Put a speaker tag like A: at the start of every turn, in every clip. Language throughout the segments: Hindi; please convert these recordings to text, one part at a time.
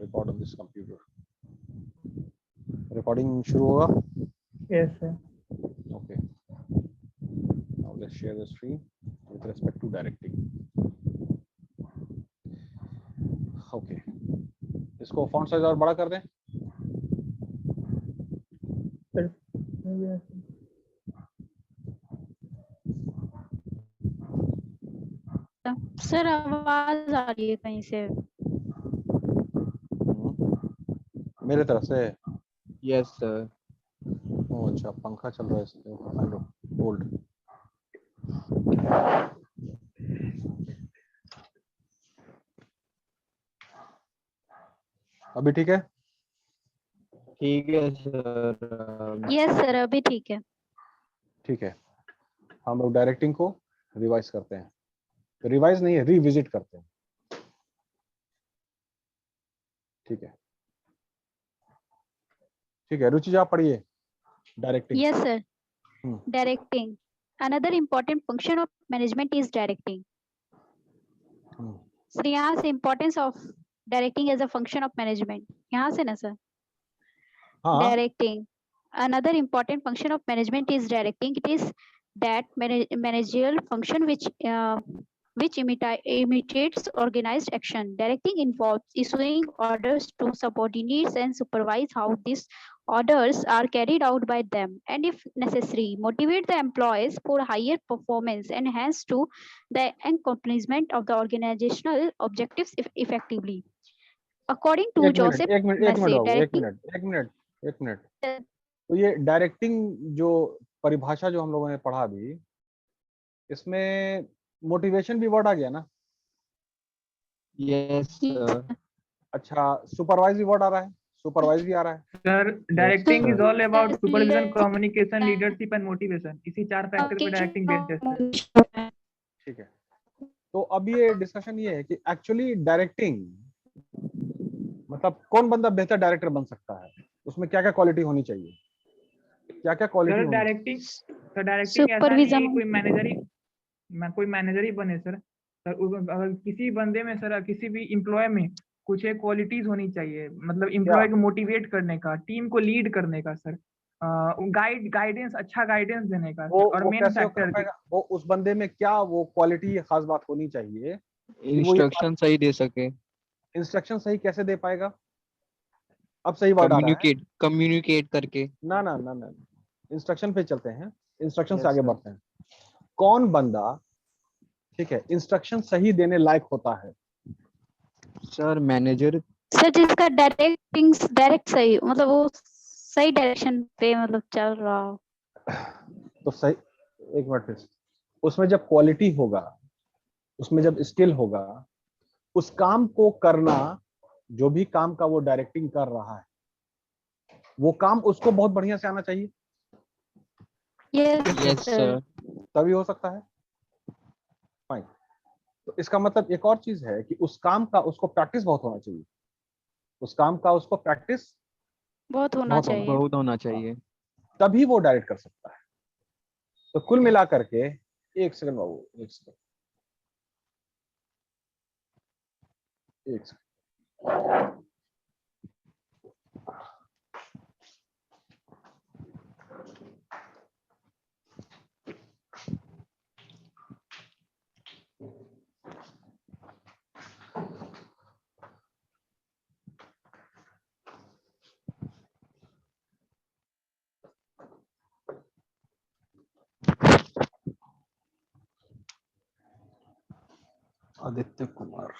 A: record on this computer. Recording शुरू होगा?
B: Yes, sir.
A: Okay. Now let's share the screen with respect to directing. Okay. इसको font size और बड़ा कर दें?
B: Sir, yes.
C: सर आवाज आ रही है कहीं से?
A: मेरे तरफ से?
D: Yes sir.
A: ओह अच्छा, पंखा चल रहा है इसलिए फाइन लो होल्ड। अभी ठीक है?
D: ठीक है सर।
C: यस सर, अभी ठीक है।
A: ठीक है, हम लोग डायरेक्टिंग को रिवाइज करते हैं। रिवाइज नहीं है, रिविजिट करते हैं। ठीक है ठीक है, रुचि जी आप पढ़िए directing.
C: Yes, sir. Directing. Another important function of management is directing. Sir यहाँ से importance of directing as a function of management, यहाँ से ना सर?
A: हाँ
C: Directing. Another important function of management is directing. It is that managerial function which imitates organized action. Directing involves issuing orders to subordinates and supervise how these orders are carried out by them, and if necessary, motivate the employees for higher performance and hence to the accomplishment of the organizational objectives effectively. According to Joseph Massey,
A: एक मिनट। तो ये डायरेक्टिंग जो परिभाषा जो हम लोगों ने पढ़ा अभी, इसमें मोटिवेशन भी वर्ड आ गया ना?
D: Yes sir.
A: अच्छा, सुपरवाइज भी वर्ड आ रहा है? सुपरवाइज भी आ रहा है?
B: Sir, directing is all about supervision, communication, leadership and motivation. इसी चार फैक्टर पे डायरेक्टिंग बेस्ड है।
A: ठीक है, तो अब ये डिस्कशन ये है कि एक्चुअली डायरेक्टिंग मतलब कौन बंदा बेहतर डायरेक्टर बन सकता है, उसमें क्या क्या क्वालिटी होनी चाहिए, क्या क्या क्वालिटी
B: सर डायरेक्टिंग ऐसा नहीं है कोई मैनेजर ही बने सर। अगर किसी बंदे में सर, किसी भी एम्प्लॉय में कुछ एक क्वालिटीज होनी चाहिए, मतलब एम्प्लॉय को मोटिवेट करने का, टीम को लीड करने का सर, गाइडेंस, अच्छा गाइडेंस देने का। और मेन फैक्टर
A: वो उस बंदे में क्या वो क्वालिटी खास बात होनी चाहिए?
D: इंस्ट्रक्शन सही दे सके।
A: इंस्ट्रक्शन सही कैसे दे पाएगा? अब सही वर्ड आ रहा है।
D: कम्युनिकेट करके।
A: ना ना ना ना, इंस्ट्रक्शन पे चलते हैं, इंस्ट्रक्शन से आगे बढ़ते हैं। कौन बंदा, ठीक है, इंस्ट्रक्शन सही देने लायक होता है? Sir manager.
C: सर जिसका डायरेक्ट सही, मतलब वो सही डायरेक्शन पे मतलब चल रहा हो।
A: तो सही, एक मिनट फिर, उसमें जब क्वालिटी होगा, उसमें जब स्किल होगा, उस काम को करना, जो भी काम का वो डायरेक्टिंग कर रहा है, वो काम उसको बहुत बढ़िया से आना चाहिए।
D: Yes sir.
A: तभी हो सकता है। फाइन। तो इसका मतलब एक और चीज है कि उस काम का उसको प्रैक्टिस बहुत होना चाहिए। उस काम का उसको प्रैक्टिस
C: बहुत होना चाहिए।
A: तभी वो डायरेक्ट कर सकता है। तो कुल मिला करके, एक सेकंड बाबू, एक second. Aditya Kumar.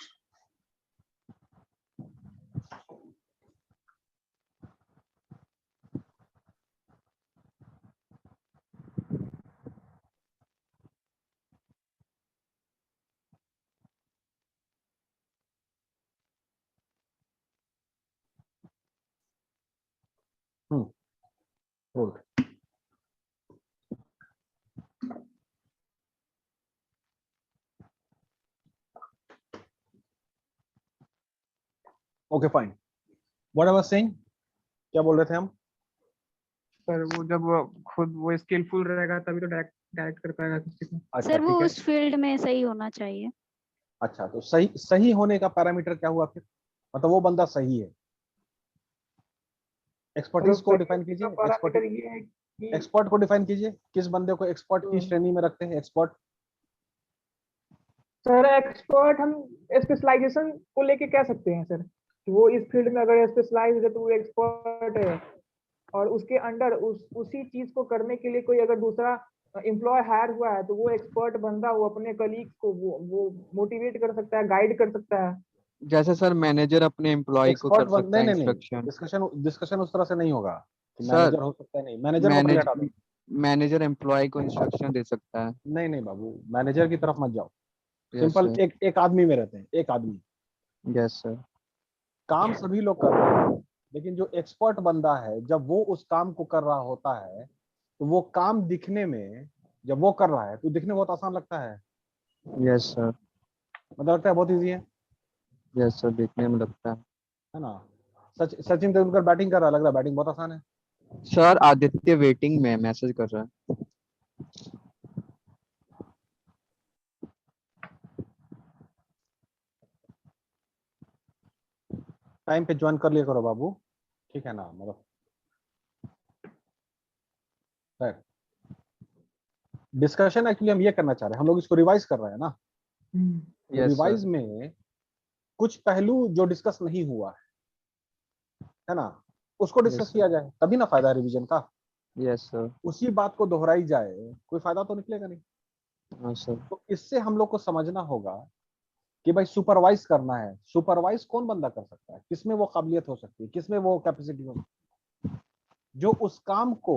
A: Hold. Okay, fine. What I was saying, क्या बोल रहे थे हम?
B: सर वो जब खुद वो स्किलफुल रहेगा तभी तो डायरेक्ट कर पाएगा किसी को।
A: अच्छा,
C: सर वो उस फील्ड में सही होना चाहिए।
A: अच्छा, तो सही होने का पैरामीटर क्या हुआ फिर? मतलब वो बंदा सही है। एक्सपर्टीज को डिफाइन कीजिए,
B: पैरामीटर ये है कि
A: एक्सपर्ट को डिफाइन कीजिए, किस बंदे को एक्सपर्ट की श्रेणी में रखते हैं? एक्सपर्ट
B: सर, एक्सपर्ट हम स्पेशलाइजेशन को लेके कह सकते हैं सर, कि वो इस फील्ड में अगर स्पेशलाइज है तो वो एक्सपर्ट है, और उसके अंडर उसी चीज को करने के लिए कोई अगर दूसरा एम्प्लॉय हायर हुआ है तो वो एक्सपर्ट बंदा वो अपने कलीग को वो मोटिवेट कर सकता है, गाइड कर सकता है।
D: जैसे सर मैनेजर अपने एम्प्लॉय को
A: एक्सपर्ट
D: कर सकता
A: नहीं
D: है
A: नहीं नहीं,
D: इंस्ट्रक्शन।
A: डिस्कशन उस तरह से नहीं होगा कि
D: सर
A: मैनेजर हो सकता है, नहीं, मैनेजर को पहले हटा दो।
D: मैनेजर एम्प्लॉय को इंस्ट्रक्शन दे सकता है।
A: नहीं नहीं बाबू, मैनेजर की तरफ मत जाओ।
D: Yes
A: simple
D: sir.
A: एक आदमी में रहते हैं, एक आदमी।
D: Yes sir.
A: काम सभी लोग कर रहे हैं, लेकिन जो एक्सपर्ट बंदा है जब वो उस काम को कर रहा होता है तो वो काम दिखने में, जब वो कर रहा है तो दिखने में बहुत आसान लगता है,
D: यस सर।
A: मतलब लगता है बहुत इजी है
D: यस सर, देखने में लगता है।
A: ना? सचिन तेंदुलकर बैटिंग कर रहा है, लग रहा है बैटिंग बहुत आसान है।
D: सर आदित्य वेटिंग में मैसेज कर रहा है।
A: टाइम पे ज्वाइन कर लिया करो बाबू, ठीक है ना? मतलब डिस्कशन एक्चुअली हम ये करना चाह रहे हैं, हम लोग इसको रिवाइज कर रहे हैं ना। तो
D: यस
A: रिवाइज
D: सर।
A: में कुछ पहलू जो डिस्कस नहीं हुआ है ना, उसको डिस्कस
D: यस
A: किया जाए, तभी ना फायदा है रिवीजन का।
D: Yes sir.
A: उसी बात को दोहराई जाए, कोई फायदा तो निकलेगा नहीं।
D: हाँ सर।
A: तो इससे हम लोग को समझना होगा कि भाई सुपरवाइज करना है, सुपरवाइज कौन बंदा कर सकता है, किसमें वो काबिलियत हो सकती है, किसमें वो कैपेसिटी हो सकती है, जो उस काम को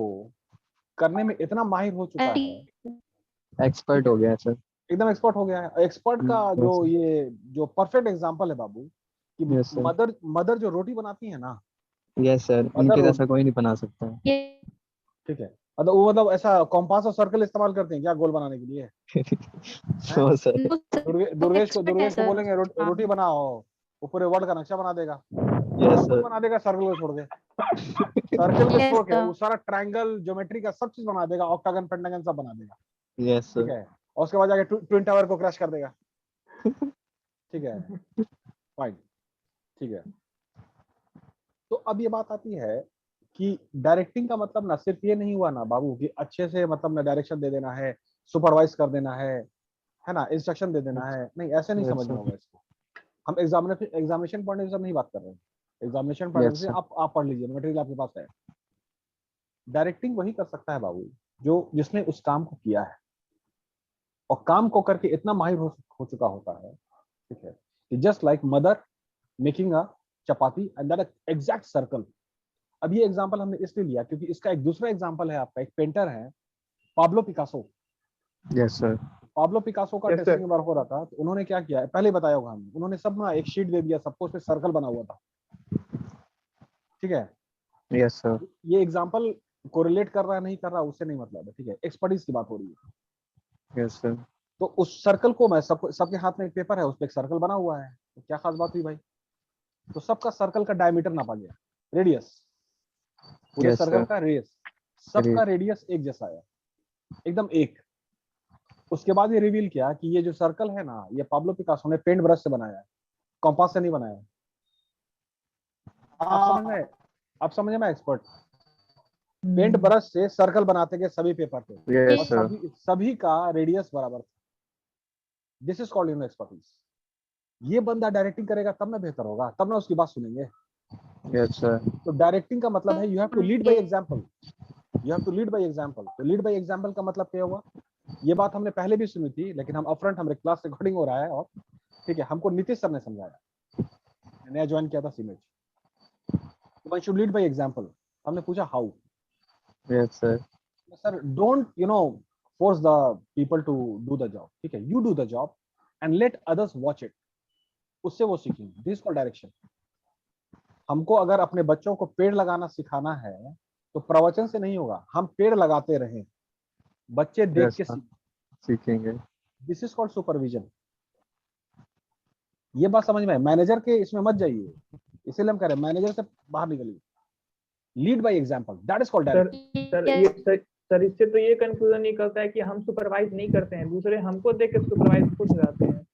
A: करने में इतना माहिर हो चुका है,
D: एक्सपर्ट हो गया है सर।
A: एकदम एक्सपर्ट हो गया है। एक्सपर्ट का जो ये जो परफेक्ट एग्जांपल है बाबू, कि
D: यस सर।
A: मदर जो रोटी बनाती है ना,
D: यस सर,
A: मदर
D: उनके जैसा
A: रोटी,
D: कोई नहीं बना सकता है।
A: ठीक है, मतलब वो मतलब ऐसा कॉम्पास और सर्कल इस्तेमाल करते हैं क्या गोल बनाने के लिए? हैं?
D: हाँ सर।
A: दुर्गेश को बोलेंगे रोटी बनाओ, वो पूरे वर्ल्ड का नक्शा बना देगा।
D: यस
A: खुद
D: सर।
A: बना देगा सर्कल को छोड़ के, सर्कल को छोड़ के वो सारा ट्रायंगल ज्योमेट्री का सब चीज बना देगा, ऑक्टागन पेंटागन सब बना देगा,
D: यस
A: ठीक
D: सर।
A: है। और उसके बाद जाके ट्विन टावर को क्रैश कर देगा, ठीक है, फाइन, ठीक है। तो अब ये बात आती है कि डायरेक्टिंग का मतलब ना सिर्फ ये नहीं हुआ ना बाबू कि अच्छे से मतलब ना डायरेक्शन दे देना है, सुपरवाइज कर देना है ना, इंस्ट्रक्शन दे देना है, नहीं ऐसे नहीं
D: यस
A: समझना
D: सर।
A: होगा इसको। हम एग्जामिनेशन पॉइंट ऑफ व्यू से नहीं बात कर रहे हैं, examination point of
D: yes
A: view से
D: सर।
A: आप पढ़ लीजिए, मटेरियल आपके पास है। डायरेक्टिंग वही कर सकता है बाबू जो जिसने उस काम को किया है और काम को करके इतना माहिर हो चुका होता है, ठीक है, कि just like mother making a chapati and that exact circle. अब ये एग्जांपल हमने इसलिए लिया क्योंकि इसका एक दूसरा एग्जांपल है, आपका एक पेंटर है Pablo Picasso.
D: Yes sir.
A: Pablo Picasso का
B: Yes, sir.
A: टेस्टिंग बार हो रहा था, तो उन्होंने क्या किया, पहले बताया होगा हमने, उन्होंने सब ना एक शीट दे दिया सबको, उसमें सर्कल बना हुआ था, ठीक है।
D: Yes sir.
A: ये एग्जांपल कोरिलेट कर रहा है नहीं कर रहा उससे नहीं मतलब है, ठीक है, एक्सपर्टीज की बात हो रही है।
D: Yes sir.
A: तो उस सर्कल को मैं सबके हाथ में एक पेपर है, उस पर एक सर्कल बना हुआ है, तो क्या खास बात हुई भाई? तो सबका सर्कल का डायमीटर नापा गया, रेडियस, पूरे
D: यस
A: सर्कल
D: सर।
A: का रेडियस, सबका रेडियस एक जैसा है, एकदम एक। उसके बाद ये रिवील किया कि ये जो सर्कल है ना, ये पाब्लो पिकासो ने पेंट ब्रश से बनाया है, कॉम्पास से नहीं बनाया है। आप समझ में एक्सपर्ट, पेंट ब्रश से सर्कल बनाते गए सभी पेपर पे, और
D: यस सर।
A: सभी का रेडियस बराबर था। This is called expertise. ये बंदा डायरेक्टिंग करेगा तब ना बेहतर होगा, तब ना उसकी बात सुनेंगे।
D: Yes sir.
A: तो डायरेक्टिंग का मतलब है you have to lead by example, you have to lead by example. तो लीड बाय एग्जांपल का मतलब क्या हुआ? ये बात हमने पहले भी सुनी थी, लेकिन हम अपफ्रंट हमारे क्लास रिकॉर्डिंग हो रहा है, और ठीक है, हमको नीतीश सर ने समझाया, नया ज्वाइन किया था सीमेज। One should lead by example. हमने पूछा how?
D: Yes sir.
A: Sir don't force the people to do the job, ठीक है, you do the job and let others watch it, उससे वो सीखेंगे। This called direction. हमको अगर अपने बच्चों को पेड़ लगाना सिखाना है तो प्रवचन से नहीं होगा, हम पेड़ लगाते रहें, बच्चे देख के
D: सीखेंगे।
A: This is called supervision. ये बात समझ में है? मैनेजर के इसमें मत जाइए, इसीलिए हम कह रहे हैं मैनेजर से बाहर निकलिए, lead by example, that is called direct.
B: Sir इससे तो ये कंक्लूजन निकलता है कि हम सुपरवाइज नहीं करते हैं, दूसरे हमको देख के सुपरवाइज खुद हो जाते हैं।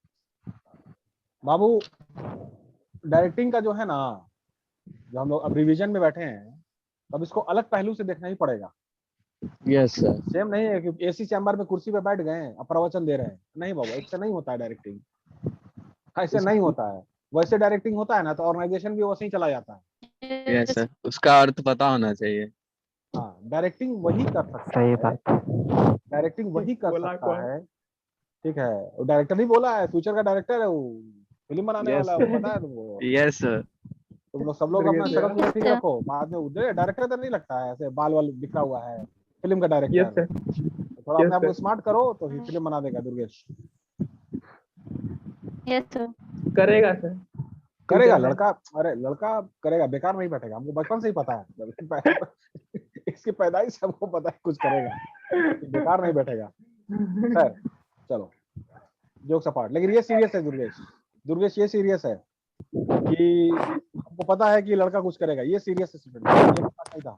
A: बाबू डायरेक्टिंग का जो है ना, जो हम लोग अब रिवीजन में बैठे हैं, तब इसको अलग पहलू से देखना ही पड़ेगा।
D: Yes sir.
A: सेम नहीं है कि एसी चैम्बर में कुर्सी पे बैठ गए हैं अब प्रवचन दे रहे हैं, नहीं बाबा, इससे नहीं होता है डायरेक्टिंग, ऐसे नहीं होता है। वैसे डायरेक्टिंग होता है ना तो ऑर्गेनाइजेशन भी वैसे ही चला जाता है।
D: यस सर, उसका अर्थ पता होना चाहिए।
A: हाँ, डायरेक्टिंग वही कर सकता
E: सही
A: है,
E: बात।
A: डायरेक्टिंग वही कर
B: बोला
A: सकता
B: कौन?
A: है। ठीक है, वो डायरेक्टर नहीं बोला है, फ्यूचर का डायरेक्टर है वो, फिल्म बनाने
D: यस
A: वाला है वो, पता है तुमको।
D: Yes sir.
A: तुम लोग सब लोग अपना
B: दुर्गेश
A: शक्ल
B: सर।
A: पूरा ठीक
C: सर।
A: रखो, बाद में डायरेक्टर तो नहीं लगता है, ऐसे बाल वाल बिखरा हुआ है, फिल्म का
B: यस
A: डायरेक्टर।
B: सर।
A: थोड़ा
B: Yes,
A: अपने आप को
B: sir.
A: स्मार्ट करो तो ही फिल्म बना देगा दुर्गेश।
C: Yes, sir.
B: करेगा सर।
A: करेगा
B: Future में।
A: लड़का, अरे लड़का करेगा, बेकार नहीं बैठेगा, हमको बचपन से ही पता है। इसकी पैदाइश से हमको पता है कुछ करेगा, बेकार नहीं बैठेगा। खैर चलो, जोक्स अपार्ट, लेकिन ये सीरियस है दुर्गेश, दुर्गेश ये सीरियस है कि हमको पता है कि लड़का कुछ करेगा, ये सीरियस है स्टूडेंट, ये मजाक नहीं था,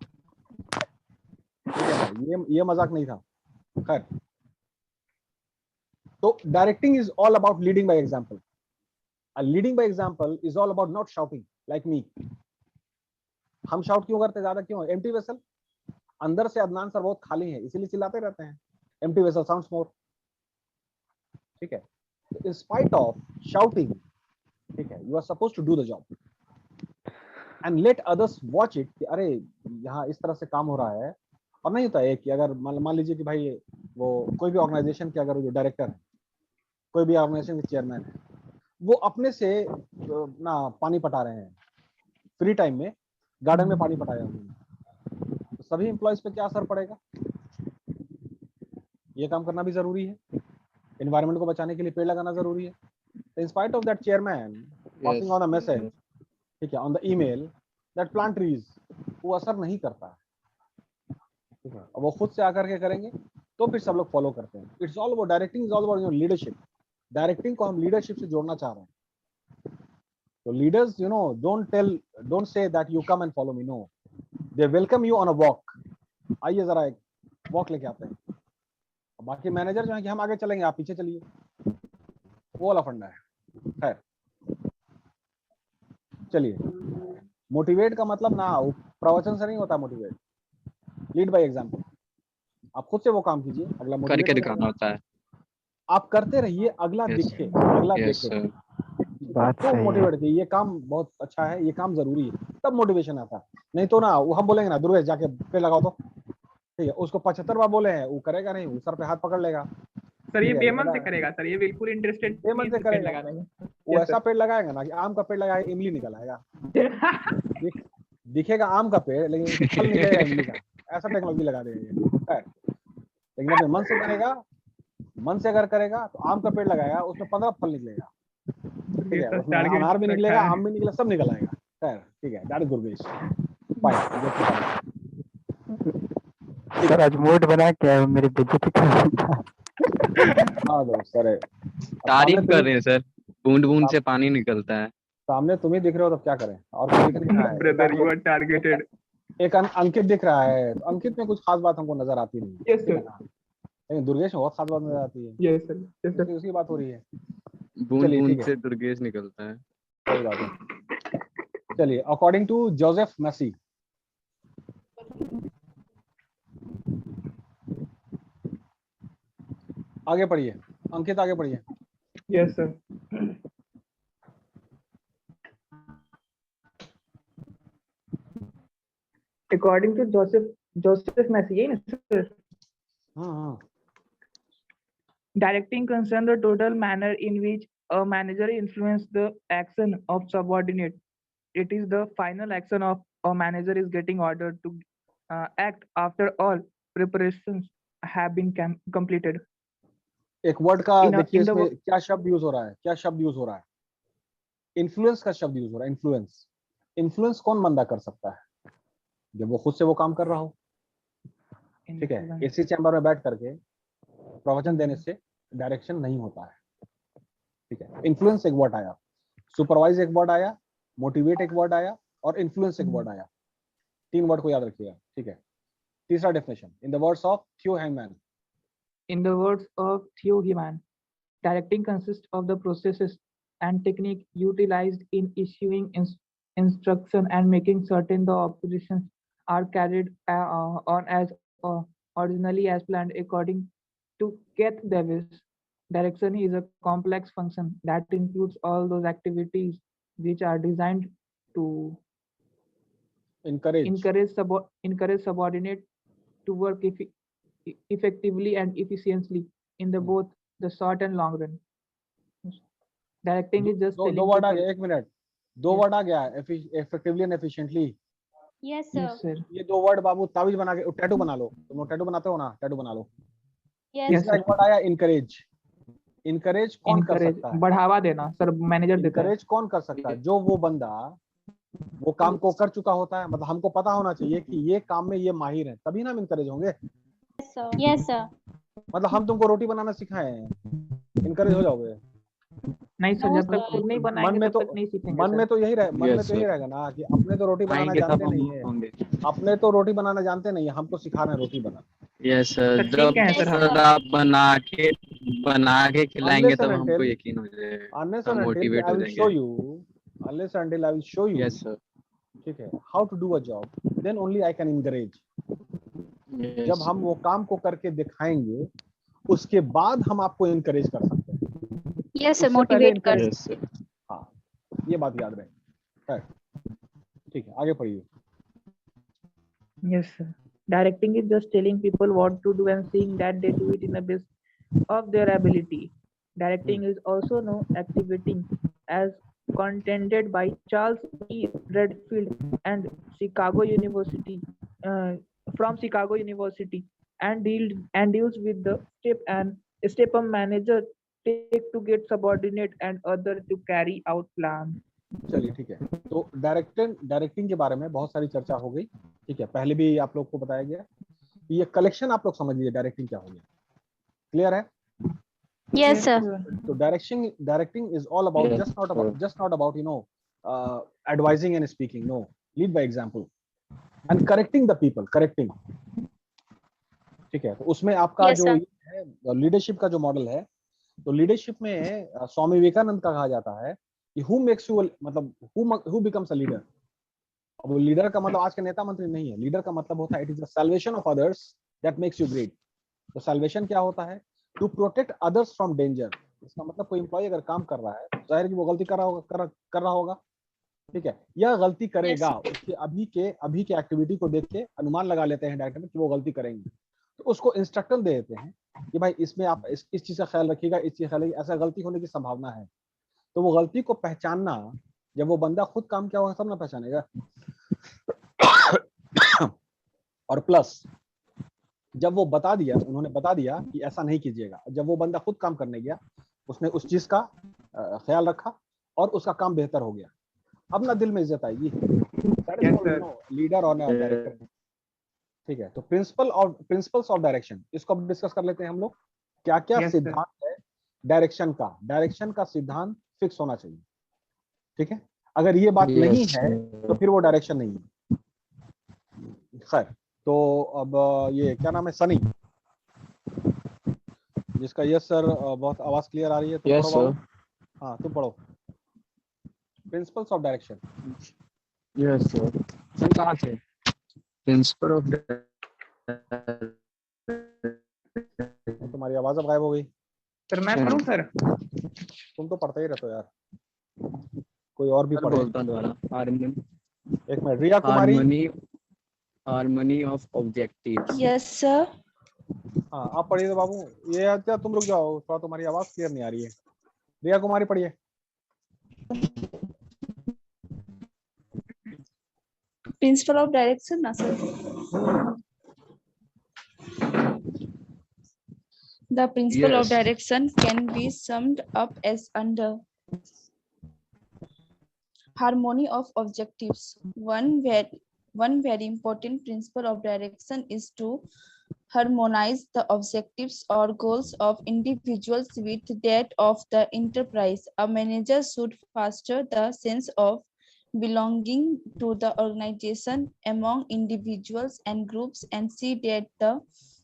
A: ठीक है ना, ये मजाक नहीं था। खैर, तो directing is all about leading by example. Leading by example is all about not shouting like me. हम शाउट क्यों करते, ज्यादा क्यों? एम्प्टी वेसल, अंदर से अदनान सर बहुत खाली है इसीलिए चिल्लाते रहते हैं, एम्प्टी वेसल साउंड्स मोर। ठीक है, इन स्पाइट ऑफ शाउटिंग, ठीक है, you are suppose to do the job and let others watch it कि अरे यहाँ इस तरह से काम हो रहा है। और नहीं होता है कि अगर मान लीजिए कि भाई वो कोई भी ऑर्गेनाइजेशन के अगर जो डायरेक्टर है, कोई भी ऑर्गेनाइजेशन के चेयरमैन है, वो अपने से ना पानी पटा रहे हैं फ्री टाइम में, गार्डन में पानी पटाया उन्होंने, तो सभी एम्प्लॉयज पे क्या असर पड़ेगा? ये काम करना भी जरूरी है, एनवायरनमेंट को बचाने के लिए पेड़ लगाना जरूरी है। In spite of that chairman passing on a message, ठीक है, on the email that plant trees, वो असर नहीं करता है, ठीक है, वो खुद से आकर के करेंगे तो फिर सब लोग फॉलो करते हैं। It's all about directing, is all about your leadership. Directing को हम लीडरशिप से जोड़ना चाह रहे हैं। तो leaders you know don't say that you come and follow me, no, they welcome you on a walk. आइए जरा एक वॉक लेके आते हैं। बाकी मैनेजर जो है कि हम आगे चलेंगे आप पीछे चलिए, वो वाला फंडा है। खैर चलिए, मोटिवेट का मतलब ना प्रवचन से नहीं होता मोटिवेट, लीड बाय एग्जांपल। आप खुद से वो काम कीजिए, अगला मोटिवेट
D: करके
A: हो
D: दिखाना
A: जाएगा।
D: होता है।
A: आप करते रहिए, अगला
D: Yes,
A: दिखे, अगला
D: यस
A: देखे,
D: सर।
E: बात
A: तो
E: सही है।
A: मोटिवेट कीजिए, ये काम बहुत अच्छा है, ये काम जरूरी है, तब मोटिवेशन आता है। नहीं तो ना वो हम बोलेंगे ना दुर्गेश जाके पेड़ लगाओ तो, ठीक है, उसको 75 बार बोले हैं, वो करेगा नहीं, वो सर पे हाथ पकड़ लेगा।
B: सर ये
A: ठीक है,
B: बेमन से करेगा सर, ये बिल्कुल इंटरेस्टेड
A: पेमेंट से
B: पेड़
A: करेगा,
B: लगाने में।
A: वो
B: Yes,
A: ऐसा
B: sir.
A: पेड़ लगाएगा ना कि आम का पेड़ लगाएगा, इमली निकल आएगा। दिखेगा आम का पेड़ लेकिन फल निकलेगा इमली का, ऐसा टेक्नोलॉजी लगा देगा ये। खैर, लेकिन अपने मन से करेगा, मन से अगर करेगा तो आम का पेड़ लगाएगा, उसमें 15 फल निकलेगा, ठीक है, उसमें
B: टारगेट
A: अनार भी
B: रखा
A: निकलेगा,
B: है।
A: आम भी निकलेगा, सब निकल आएगा। खैर ठीक है, that is Durgesh, fine.
E: Sir आज मूड बना क्या है, मेरी बेइज्जती कर रहा था।
A: हाँ दोस्त, अरे
D: तारीफ कर रहे हैं सर, बूंद बूंद से पानी निकलता है।
A: सामने तुम ही दिख रहे हो, तब क्या करें, और कोई दिख नहीं रहा है।
B: Brother you are targeted.
A: एक अंकित दिख रहा है, तो अंकित में कुछ खास बात हमको नजर आती नहीं,
B: Yes,
A: ठीक है
B: sir.
A: ना, लेकिन दुर्गेश में बहुत खास बात नजर आती है,
B: Yes, sir. Yes, sir.
A: उसकी बात हो रही है।
D: बूंद
A: चलिए
D: बूंद
A: ठीक है,
D: से दुर्गेश निकलता है।
A: सही बात है। चलिए, अकॉर्डिंग टू जोसेफ मैसी, आगे पढ़िए अंकित, आगे पढ़िए।
B: Yes, sir. According to Joseph Massey, sir,
A: हाँ,
B: directing concerns the total manner in which a manager influences the action of subordinate. It is the final action of a manager is getting ordered to act after all preparations have been completed.
A: एक वर्ड का
B: In a-
A: देखिए
B: in the
A: इसमें क्या शब्द यूज हो रहा है, क्या शब्द यूज हो रहा है? इन्फ्लुएंस का शब्द यूज हो रहा है। इन्फ्लुएंस, इन्फ्लुएंस कौन बंदा कर सकता है? जब वो खुद से वो काम कर रहा हो, ठीक है। एसी चैम्बर में बैठ करके प्रवचन देने से डायरेक्शन नहीं होता है, ठीक है। इन्फ्लुएंस एक वर्ड आया, सुपरवाइज एक वर्ड आया, मोटिवेट एक वर्ड आया, और इन्फ्लुएंस एक वर्ड आया। 3 वर्ड को याद रखिएगा, ठीक है। तीसरा definition, in the words of थियो hangman,
B: In the words of Theo Heman, directing consists of the processes and technique utilized in issuing instruction and making certain the operations are carried on as originally as planned according to Keith Davis. Direction is a complex function that includes all those activities which are designed to
A: encourage.
B: encourage subordinate to work effectively and efficiently in the both the short and long run. Directing is just
A: दो
B: telling
A: वर्ड आ
B: people.
A: गया, एक मिनट, दो
B: Yes.
A: वर्ड आ गया, effectively and efficiently.
C: Yes,
B: Yes,
C: sir.
B: sir.
A: ये दो वर्ड बाबू ताबीज बना के टैटू बना लो, तुम लोग टैटू बनाते हो ना, टैटू बना लो.
C: Yes,
B: Yes,
A: इसका
B: sir.
A: एक वर्ड आया encourage. encourage कौन कर
B: Encourage,
A: सकता है?
B: बढ़ावा देना सर, मैनेजर देता है.
A: encourage कौन कर सकता है? जो वो बंदा वो काम को कर चुका होता है, मतलब हमको पता होना चाहिए कि ये काम में ये माहिर है, तभी ना हम encourage होंगे.
C: yes, sir.
A: मतलब हम तुमको रोटी बनाना सिखाए हैं, encourage हो जाओगे?
B: नहीं सर,
C: No,
B: जब तक
C: sir.
B: खुद नहीं
A: मन
B: बनाएंगे
A: में
B: तब
A: तो
B: तक नहीं सीखेंगे
A: मन
B: सर.
A: में तो यही रहे, मन में
D: Yes,
A: तो यही
D: sir.
A: रहेगा ना कि अपने तो रोटी बनाना
D: आएंगे तब
A: जानते
D: हम
A: नहीं है,
D: होंगे.
A: अपने तो रोटी बनाना जानते नहीं है, हमको सिखा रहे हैं रोटी बनाना.
D: यस सर,
B: तो
D: जब
B: ठीक है सर, हम
D: सर आप बना के खिलाएंगे
A: Unless and
D: तब हमको
A: until
D: यकीन हो जाएगा,
A: unless
D: हम
A: and until
D: मोटिवेट
A: I
D: हो
A: will show
D: जाएंगे.
A: you, unless and until I will show you,
D: yes sir.
A: ठीक है, how to do a job, then only I can encourage. जब हम वो काम को करके दिखाएंगे, उसके बाद हम आपको encourage कर सकते हैं.
C: Yes, sir.
A: उससे पहले
C: Motivate कर.
D: Yes sir.
A: हाँ, ये बात याद रहे. ठीक है, आगे पढ़िए.
B: yes sir. Directing is just telling people what to do and seeing that they do it in the best of their ability. Directing is also known activating as contended by Charles E. Redfield and Chicago University from Chicago University and deals with the step a manager take to get subordinate and other to carry out plan.
A: चलिए ठीक है, तो डायरेक्टिंग के बारे में बहुत सारी चर्चा हो गई. ठीक है, पहले भी आप लोग को बताया गया. ये कलेक्शन आप लोग समझ लीजिए डायरेक्टिंग क्या हो गया. क्लियर है?
C: Yes, sir.
A: तो directing is all about
D: Yes,
A: just not about advising and speaking. No, lead by example and correcting the people. correcting. ठीक है, तो उसमें आपका
C: Yes,
A: जो
C: sir.
A: है लीडरशिप का जो मॉडल है, तो लीडरशिप में स्वामी विवेकानंद का कहा जाता है कि who makes you, मतलब who becomes a leader. अब वो लीडर का मतलब आज के नेता मंत्री नहीं है. लीडर का मतलब होता है it is the salvation of others that makes you great. तो salvation क्या होता है? To protect others from danger. इसका मतलब कोई एम्प्लॉय अगर काम कर रहा है, जाहिर है कि वो गलती कर रहा होगा. ठीक है, यह गलती करेगा. उसके अभी के एक्टिविटी को देख के अनुमान लगा लेते हैं डायरेक्टर कि वो गलती करेंगे, तो उसको इंस्ट्रक्शन दे देते हैं कि भाई इसमें आप इस चीज का ख्याल रखिएगा, इस चीज का ख्याल, ऐसा गलती होने की संभावना है. तो वो गलती को पहचानना, जब वो बंदा खुद काम किया होगा तब ना पहचानेगा. और प्लस जब वो उन्होंने बता दिया कि ऐसा नहीं कीजिएगा, जब वो बंदा खुद काम करने गया, उसने उस चीज का ख्याल रखा और उसका काम बेहतर हो गया. अब ना दिल में इज्जत आएगी. लीडर और डायरेक्टर. ठीक है, तो प्रिंसिपल्स ऑफ डायरेक्शन, इसको अब डिस्कस कर लेते हैं हम लोग. क्या क्या सिद्धांत है डायरेक्शन का सिद्धांत फिक्स होना चाहिए. ठीक है, अगर ये बात नहीं है तो फिर वो डायरेक्शन नहीं है. खैर, तो अब ये क्या नाम है, सनी, जिसका यस सर बहुत आवाज क्लियर आ रही है, तो
D: यस सर.
A: हाँ, तुम पढ़ो principles of direction.
D: Yes sir. Sir कहाँ थे? प्रिंसिपल ऑफ
A: तुम्हारी आवाज अब गायब हो गई.
B: सर मैं पढ़ूं सर?
A: तुम तो पढ़ते ही रहते हो यार, कोई और भी पढ़े.
D: बोलता दोबारा.
A: एक minute, Riya Kumari.
D: Harmony of objectives.
F: Yes sir.
A: हाँ, आप पढ़िए. तो बाबू ये क्या, तुम रुक जाओ थोड़ा, तुम्हारी आवाज क्लियर नहीं आ रही है. रिया कुमारी पढ़िए.
F: प्रिंसिपल ऑफ डायरेक्शन ना sir. The principle of
D: Yes.
F: direction can be summed up as under: harmony of objectives. One very important principle of direction is to harmonize the objectives or goals of individuals with that of the enterprise. A manager should foster the sense of belonging to the organization among individuals and groups and see that the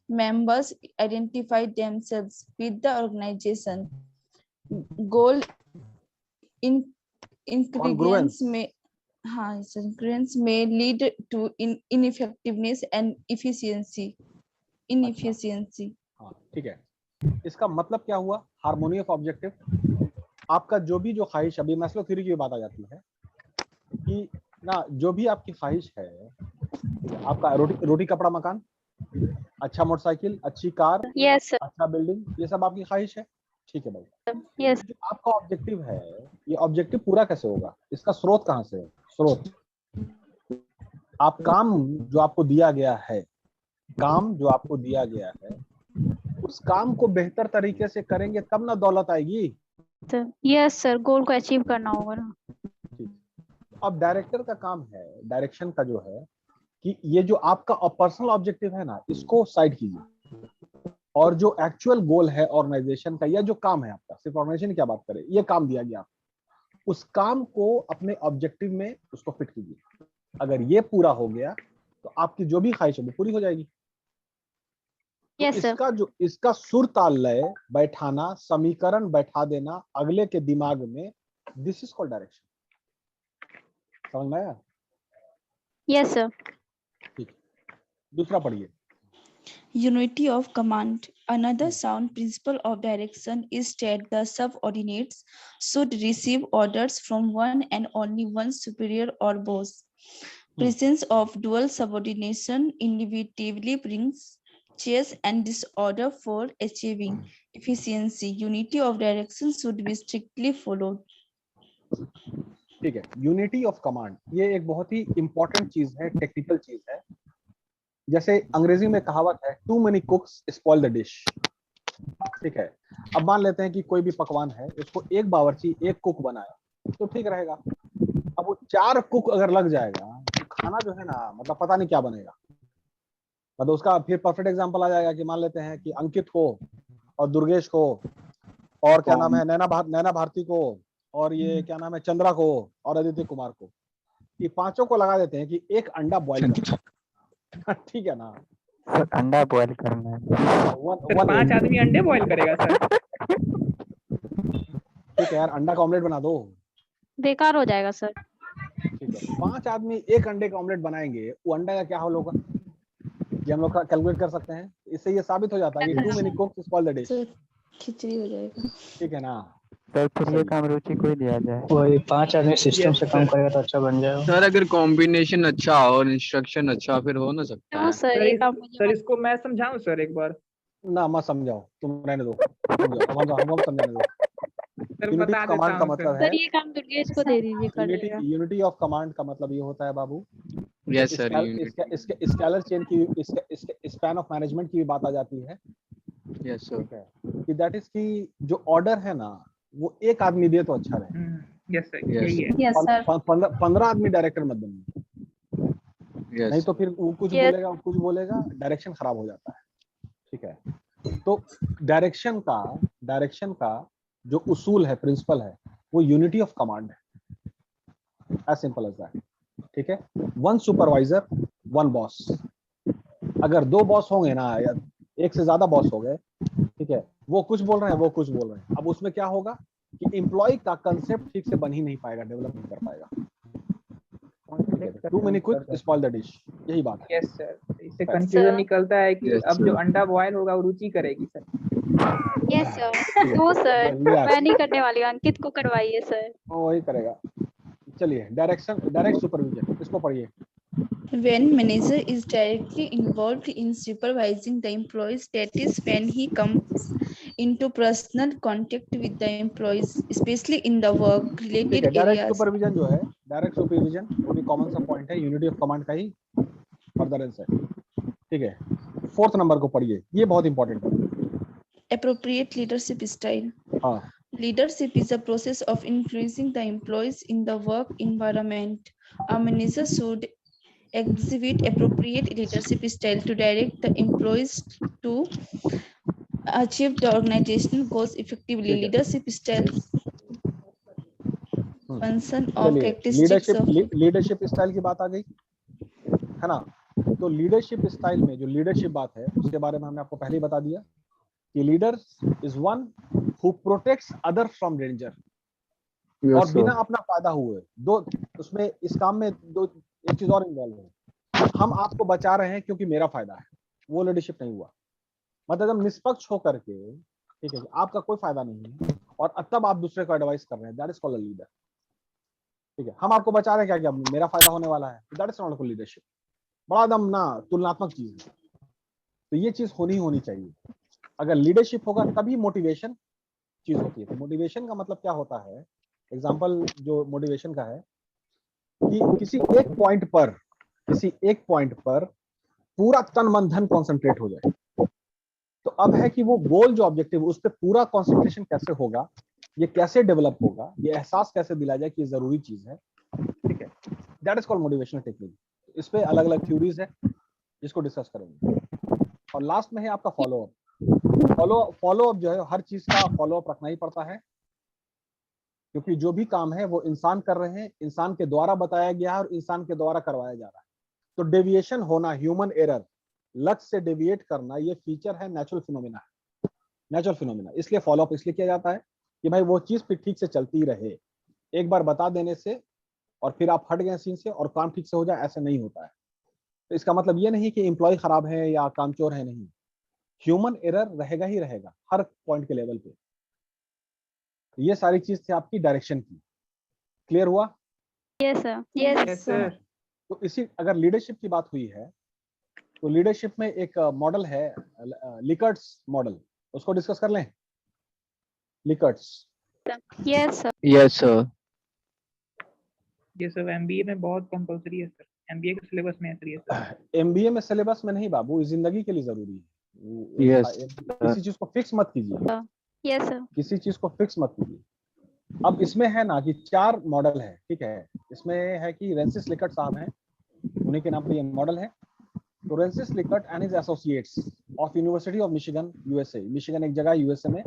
F: members identify themselves with the organization goal incongruence may incongruence may lead to ineffectiveness and inefficiency.
A: हाँ ठीक है, इसका मतलब क्या हुआ? Harmony of objective. आपका जो भी जो ख्वाहिश, अभी मैस्लो थ्योरी की बात आ जाती है कि ना, जो भी आपकी ख्वाहिश है, आपका रोटी कपड़ा मकान, अच्छा मोटरसाइकिल, अच्छी कार,
C: Yes, sir.
A: अच्छा बिल्डिंग, ये सब आपकी ख्वाहिश है, ठीक है भाई।
C: Yes.
A: जो आपका ऑब्जेक्टिव है, ये ऑब्जेक्टिव पूरा कैसे होगा? इसका स्रोत कहाँ से है? स्रोत आप काम जो आपको दिया गया है, काम जो आपको दिया गया है, उस काम को बेहतर तरीके से करेंगे तब ना दौलत आएगी।
C: Sir. Yes, sir. गोल को अचीव करना होगा ना।
A: अब डायरेक्टर का काम है, डायरेक्शन का जो है, कि ये जो आपका पर्सनल ऑब्जेक्टिव है ना, इसको साइड कीजिए, और जो एक्चुअल गोल है ऑर्गेनाइजेशन का, या जो काम है आपका, सिर्फ ऑर्गेनाइजेशन की क्या बात करें, ये काम दिया गया, उस काम को अपने ऑब्जेक्टिव में उसको फिट कीजिए। अगर ये पूरा हो गया तो आपकी जो भी ख्वाहिश है वो पूरी हो जाएगी।
C: Yes, sir.
A: इसका सुर ताल लय बैठाना, समीकरण बैठा देना अगले के दिमाग में, दिस इज कॉल्ड डायरेक्शन। समझ में आया?
C: Yes, sir.
A: ठीक, दूसरा पढ़िए।
F: Unity of command. Another sound principle of direction is that the subordinates should receive orders from one and only one superior or boss. Presence of dual subordination inevitably brings chase and disorder for achieving efficiency. Unity of direction should be strictly followed.
A: ठीक है, यूनिटी ऑफ कमांड, ये एक बहुत ही इंपॉर्टेंट चीज है, टेक्निकल चीज है। जैसे अंग्रेजी में कहावत है, too many cooks spoil the dish. ठीक है, अब मान लेते हैं कि कोई भी पकवान है, उसको एक बावर्ची एक कुक बनाए तो ठीक रहेगा। अब वो 4 कुक अगर लग जाएगा तो खाना जो है ना, मतलब पता नहीं क्या बनेगा। मतलब उसका फिर परफेक्ट एग्जांपल आ जाएगा कि मान लेते हैं कि अंकित को और दुर्गेश को और क्या नाम है, नैना भारती को, और ये क्या नाम है, चंद्रा को और आदित्य कुमार को, ये पांचों को लगा देते हैं कि एक अंडा बॉईल करना। ठीक है ना,
E: सर अंडा बॉयल करना है।
B: सर 5 आदमी अंडे बॉईल करेगा सर?
A: ठीक है यार, अंडा का ऑमलेट बना दो,
C: बेकार हो जाएगा सर।
A: ठीक है। 5 आदमी एक अंडे का ऑमलेट बनाएंगे, वो अंडा का क्या हाल होगा, ये हम लोग कैलकुलेट कर सकते हैं। इससे ये साबित हो जाता है कि too many cooks spoil the dish.
F: खिचड़ी हो जाएगा।
A: ठीक है ना
E: सर, फिर ये काम रुचि को ही दिया जाए।
G: वही 5 आदमी सिस्टम से काम करेगा तो अच्छा बन जाएगा।
D: सर अगर कॉम्बिनेशन अच्छा हो और इंस्ट्रक्शन अच्छा, फिर हो ना सकता है।
B: सर इसको मैं समझाऊं सर एक बार?
A: ना मत समझाओ, तुम रहने दो, हम समझाने दो।
B: सर
A: यूनिटी
B: बता
A: ऑफ कमांड का मतलब है,
C: सर ये काम दुर्गेश को दे दीजिए, कर लेगा।
A: यूनिटी ऑफ कमांड का मतलब ये होता है बाबू,
D: यस सर,
A: इसके स्केलर चेन की, इसके स्पैन ऑफ मैनेजमेंट की भी बात आ जाती है।
D: यस सर,
A: ठीक है, कि दैट इज की जो ऑर्डर है ना, वो एक आदमी दे तो अच्छा रहे।
B: यस सर, यही है।
F: Yes sir.
A: 15 आदमी डायरेक्टर मत बनिए, नहीं तो फिर वो कुछ बोलेगा, डायरेक्शन खराब हो जाता है। ठीक है, तो डायरेक्शन का जो उसूल है, प्रिंसिपल है, वो यूनिटी ऑफ कमांड है, एज सिंपल एज दैट। ठीक है, 1 सुपरवाइजर 1 बॉस। अगर 2 बॉस होंगे ना, या एक से ज्यादा बॉस हो गए, ठीक है, वो कुछ बोल रहे हैं, वो कुछ बोल रहे हैं, अब उसमें क्या होगा कि एम्प्लॉय का कंसेप्ट ठीक से बन ही नहीं पाएगा, डेवलप नहीं कर पाएगा। Too many cooks spoil the dish, यही बात है।
B: यस सर, इससे कंफ्यूजन निकलता है कि
D: Yes,
B: अब
D: sir.
B: जो अंडा बॉयल होगा वो रुचि करेगी sir.
C: Yes sir. No sir, मैं नहीं करने वाली हूँ, अंकित को करवाइए सर।
A: वही करेगा। चलिए, डायरेक्ट सुपरविजन, इसको पढ़िए।
F: When manager is directly involved in supervising the employees, that is when he comes into personal contact with the employees, especially in the work related
A: direct
F: areas.
A: Supervision जो है, डायरेक्ट सुपरविजन वो भी कॉमन सा पॉइंट है, यूनिटी ऑफ कमांड का ही फर्दरेंस है। ठीक है, 4th नंबर को पढ़िए, ये बहुत इंपॉर्टेंट है।
F: Appropriate leadership style.
A: हाँ,
F: Leadership is a process of influencing the employees in the work environment. A manager should exhibit appropriate leadership style to direct the employees to achieve the organizational goals effectively. Leadership styles function or characteristics of
A: leadership style की बात आ गई है ना। तो लीडरशिप स्टाइल में जो लीडरशिप बात है, उसके बारे में हमने आपको पहले ही बता दिया कि leader is one who protects other from danger. और
D: Yes,
A: बिना
D: sir.
A: अपना फायदा हुए दो, उसमें इस काम में दो एक चीज और इन्वॉल्व है, हम आपको बचा रहे हैं क्योंकि मेरा फायदा है, वो लीडरशिप नहीं हुआ। मतलब एकदम निष्पक्ष होकर के, ठीक है, आपका कोई फायदा नहीं है और तब आप दूसरे को एडवाइस कर रहे हैं, दैट इज कॉल्ड लीडर। ठीक है, हम आपको बचा रहे हैं क्या मेरा फायदा होने वाला है, that is not called leadership. बड़ा एकदम ना तुलनात्मक चीज है, तो ये चीज होनी चाहिए। अगर लीडरशिप होगा तभी मोटिवेशन चीज होती है। तो मोटिवेशन का मतलब क्या होता है, एग्जांपल जो मोटिवेशन का है कि किसी एक पॉइंट पर पूरा तन मन धन कॉन्सेंट्रेट हो जाए। तो अब है कि वो गोल जो ऑब्जेक्टिव उस पर पूरा कॉन्सेंट्रेशन कैसे होगा, ये कैसे डेवलप होगा, ये एहसास कैसे दिलाया जाए कि ये जरूरी चीज है। ठीक है, that is called motivational technique. इस पे अलग अलग थ्योरीज है जिसको डिस्कस करेंगे। और लास्ट में है आपका फॉलो अप। फॉलो अप जो है, हर चीज का फॉलो अप रखना ही पड़ता है, क्योंकि जो भी काम है वो इंसान कर रहे हैं, इंसान के द्वारा बताया गया है और इंसान के द्वारा करवाया जा रहा है। तो डेविएशन होना, ह्यूमन एरर, लक्ष्य से डेविएट करना, ये फीचर है, नेचुरल फिनोमिना। इसलिए फॉलो अप इसलिए किया जाता है कि भाई वो चीज फिर ठीक से चलती रहे। एक बार बता देने से और फिर आप हट गए सीन से और काम ठीक से हो जाए, ऐसे नहीं होता है। तो इसका मतलब ये नहीं कि एम्प्लॉय खराब है या कामचोर है, नहीं, ह्यूमन एरर रहेगा ही रहेगा हर पॉइंट के लेवल पे। ये सारी चीज थी आपकी डायरेक्शन की। क्लियर हुआ?
C: Yes, sir.
B: Yes sir.
A: तो इसी, अगर लीडरशिप की बात हुई है तो लीडरशिप में एक मॉडल है, लिकर्ट्स मॉडल, उसको डिस्कस कर लें। लिकर्ट्स।
C: Yes, sir.
D: Yes, sir.
B: ये सब एमबीए में बहुत कंपलसरी है सर, एमबीए के सिलेबस में है सर ये सब।
A: एमबीए में सिलेबस में नहीं बाबू, जिंदगी के लिए जरूरी है।
D: Yes,
A: किसी चीज को फिक्स मत कीजिए,
C: Yes, sir.
A: किसी चीज को फिक्स मत कीजिए। अब इसमें है ना कि 4 मॉडल है, ठीक है। इसमें है कि रेंसिस लिकर्ट साहब हैं, उन्हीं के नाम पे ये मॉडल है। तो Rensis Likert and his associates of University of Michigan, USA. Michigan एक जगह है यूएसए में,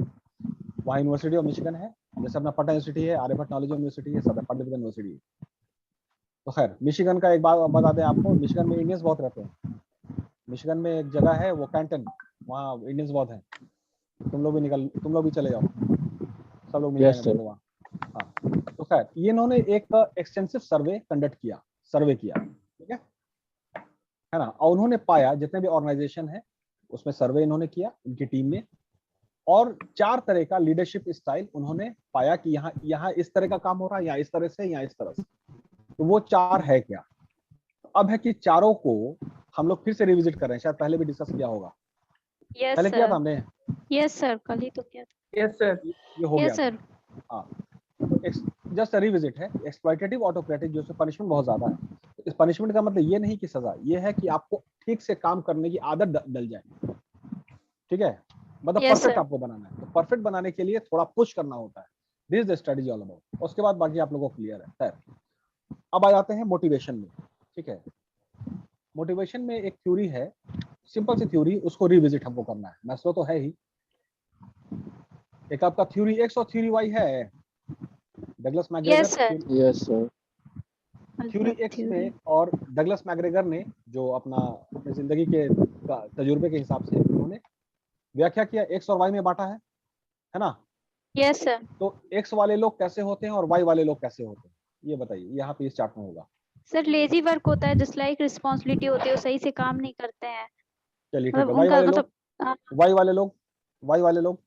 A: वहाँ यूनिवर्सिटी ऑफ मिशिगन है। जैसे अपना पटना यूनिवर्सिटी है, आर्यभट्ट नॉलेज यूनिवर्सिटी है, सब पाटलिपुत्र यूनिवर्सिटी है। तो खैर, मिशिगन का एक बात बता दें आपको, मिशिगन में इंडियंस बहुत रहते हैं। मिशिगन में एक जगह है वो कैंटन, वहाँ इंडियंस बहुत हैं। तुम लोग भी चले जाओ, सब लोग मिल
D: Yes,
A: जाएंगे
D: sir.
A: तुमको वहाँ। हाँ, तो खैर ये इन्होंने एक एक्सटेंसिव सर्वे किया, ठीक है ना। और उन्होंने पाया, जितने भी ऑर्गेनाइजेशन है उसमें सर्वे इन्होंने किया उनकी टीम ने, और 4 तरह का लीडरशिप स्टाइल उन्होंने पाया कि यहाँ इस तरह का काम हो रहा है, यहाँ इस तरह से, यहाँ इस तरह से। तो वो 4 है क्या? अब है कि चारों को हम लोग फिर से रिविजिट कर रहे हैं, शायद पहले भी डिस्कस किया होगा।
C: Yes,
A: पहले किया था
C: sir.
A: हमने,
C: Yes, sir. कल ही तो किया था.
B: Yes sir.
A: ये हो गया
C: Yes, sir.
A: हाँ, जस्ट रिविजिट है। एक्सप्लॉइटेटिव ऑटोक्रेटिक, जो पनिशमेंट बहुत ज्यादा है। इस पनिशमेंट का मतलब ये नहीं कि सजा, ये है कि आपको ठीक से काम करने की आदत डल जाए, ठीक है। मतलब
C: Yes,
A: परफेक्ट
C: sir.
A: आपको बनाना है, तो परफेक्ट बनाने के लिए थोड़ा पुश करना होता है। This is the strategy all about. उसके बाद बाकी आप लोगों को क्लियर है। खैर, अब आ जाते हैं मोटिवेशन में, ठीक है। मोटिवेशन में एक थ्योरी है, सिंपल सी थ्योरी, उसको रिविजिट हमको करना है। मैस्लो तो है ही, एक आपका थ्योरी एक्स और थ्योरी वाई है, Douglas
C: Yes, sir.
A: McGregor.
D: Yes, sir.
A: Theory x में और डगलस मैकग्रेगर ने जो अपने जिंदगी के तजुर्बे के हिसाब से उन्होंने व्याख्या किया, एक्स और वाई में बांटा है ना।
C: Yes, sir.
A: तो एक्स वाले लोग कैसे होते हैं और वाई वाले लोग कैसे होते हैं, ये बताइए, यहाँ पे इस चार्ट में होगा।
C: सर लेजी वर्क होता है, जस्ट लाइक रिस्पॉन्सिबिलिटी होती है, वो सही से काम नहीं करते हैं।
A: चलिए ठीक है,
C: मतलब
A: वाई
C: उनका
A: वाले लोग,
C: मतलब
A: वाई वाले लोग